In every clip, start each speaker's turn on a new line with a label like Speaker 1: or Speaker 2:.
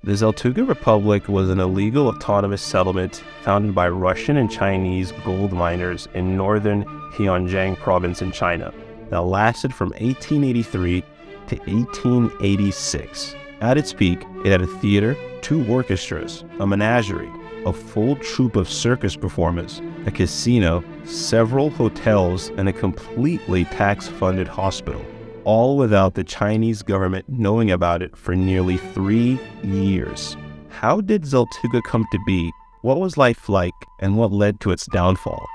Speaker 1: The Zaltuga Republic was an illegal autonomous settlement founded by Russian and Chinese gold miners in northern Heilongjiang province in China that lasted from 1883 to 1886. At its peak, it had a theater, 2 orchestras, a menagerie, a full troupe of circus performers, a casino, several hotels, and a completely tax-funded hospital, all without the Chinese government knowing about it for nearly 3 years. How did Zaltuga come to be? What was life like, and what led to its downfall?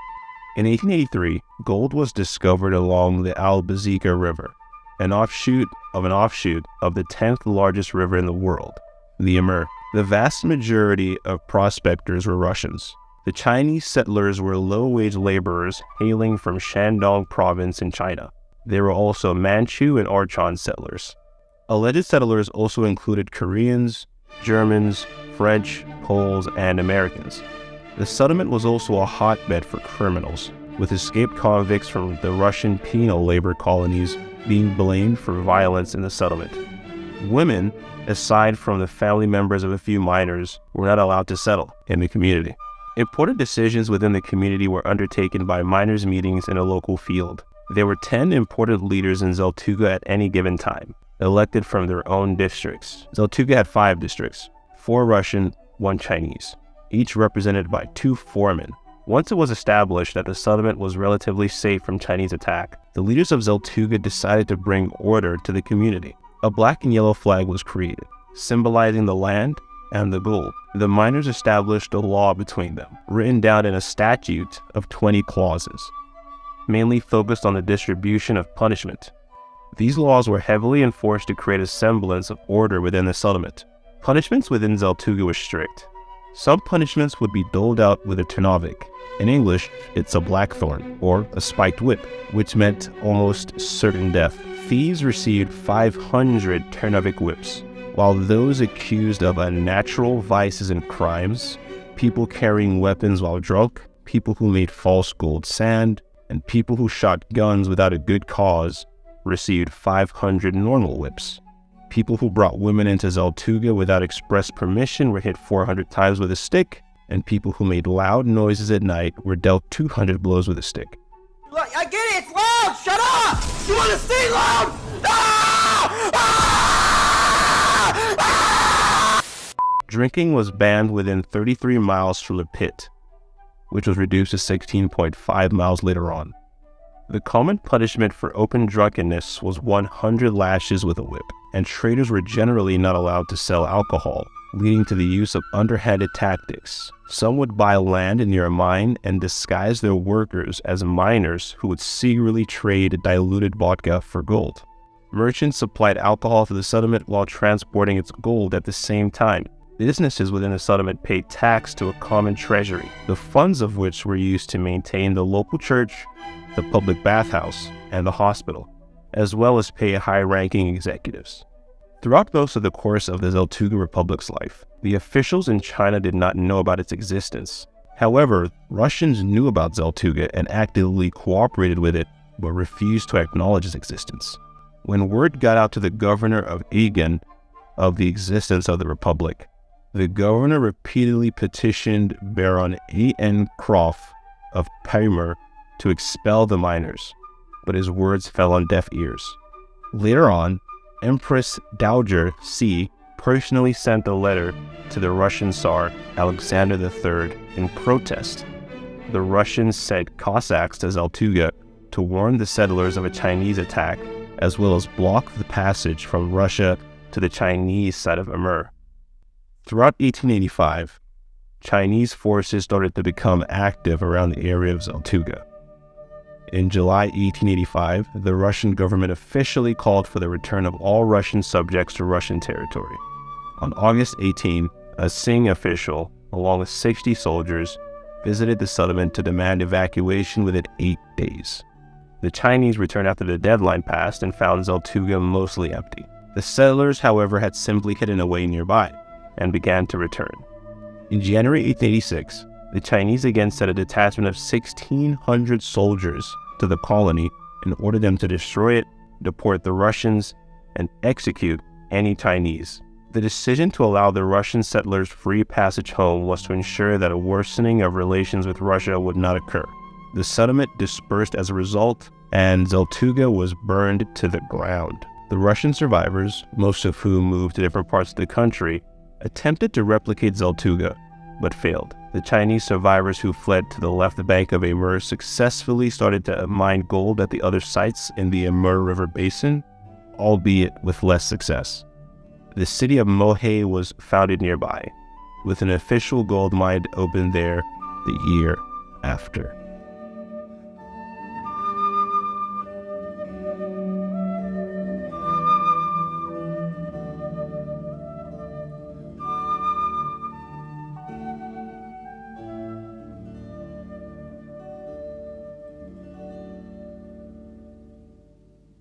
Speaker 1: In 1883, gold was discovered along the Albazika River, an offshoot of the 10th largest river in the world, the Amur. The vast majority of prospectors were Russians. The Chinese settlers were low-wage laborers hailing from Shandong province in China. There were also Manchu and Orchon settlers. Alleged settlers also included Koreans, Germans, French, Poles, and Americans. The settlement was also a hotbed for criminals, with escaped convicts from the Russian penal labor colonies being blamed for violence in the settlement. Women, aside from the family members of a few miners, were not allowed to settle in the community. Important decisions within the community were undertaken by miners' meetings in a local field. There were 10 important leaders in Zaltuga at any given time, elected from their own districts. Zaltuga had 5 districts, 4 Russian, 1 Chinese, each represented by 2 foremen. Once it was established that the settlement was relatively safe from Chinese attack, the leaders of Zaltuga decided to bring order to the community. A black and yellow flag was created, symbolizing the land and the gold. The miners established a law between them, written down in a statute of 20 clauses, mainly focused on the distribution of punishment. These laws were heavily enforced to create a semblance of order within the settlement. Punishments within Zaltuga were strict. Some punishments would be doled out with a turnovik. In English, it's a blackthorn, or a spiked whip, which meant almost certain death. Thieves received 500 turnovik whips, while those accused of unnatural vices and crimes, people carrying weapons while drunk, people who made false gold sand, and people who shot guns without a good cause, received 500 normal whips. People who brought women into Zaltuga without express permission were hit 400 times with a stick, and people who made loud noises at night were dealt 200 blows with a stick.
Speaker 2: Look, I get it, it's loud! Shut up! You want to stay loud? Ah! Ah! Ah!
Speaker 1: Drinking was banned within 33 miles from the pit, which was reduced to 16.5 miles later on. The common punishment for open drunkenness was 100 lashes with a whip, and traders were generally not allowed to sell alcohol, leading to the use of underhanded tactics. Some would buy land near a mine and disguise their workers as miners who would secretly trade diluted vodka for gold. Merchants supplied alcohol to the settlement while transporting its gold at the same time. Businesses within the settlement paid tax to a common treasury, the funds of which were used to maintain the local church, the public bathhouse, and the hospital, as well as pay high-ranking executives. Throughout most of the course of the Zaltuga Republic's life, the officials in China did not know about its existence. However, Russians knew about Zaltuga and actively cooperated with it, but refused to acknowledge its existence. When word got out to the governor of Agen of the existence of the republic, the governor repeatedly petitioned Baron A.N. Croft of Peimer to expel the miners, but his words fell on deaf ears. Later on, Empress Dowager C. personally sent a letter to the Russian Tsar Alexander III in protest. The Russians sent Cossacks to Zaltuga to warn the settlers of a Chinese attack, as well as block the passage from Russia to the Chinese side of Amur. Throughout 1885, Chinese forces started to become active around the area of Zaltuga. In July 1885, the Russian government officially called for the return of all Russian subjects to Russian territory. On August 18, a Sing official, along with 60 soldiers, visited the settlement to demand evacuation within 8 days. The Chinese returned after the deadline passed and found Zaltuga mostly empty. The settlers, however, had simply hidden away nearby and began to return. In January 1886, the Chinese again sent a detachment of 1,600 soldiers to the colony and ordered them to destroy it, deport the Russians, and execute any Chinese. The decision to allow the Russian settlers free passage home was to ensure that a worsening of relations with Russia would not occur. The settlement dispersed as a result, and Zaltuga was burned to the ground. The Russian survivors, most of whom moved to different parts of the country, attempted to replicate Zaltuga, but failed. The Chinese survivors who fled to the left bank of Amur successfully started to mine gold at the other sites in the Amur River basin, albeit with less success. The city of Mohe was founded nearby, with an official gold mine opened there the year after.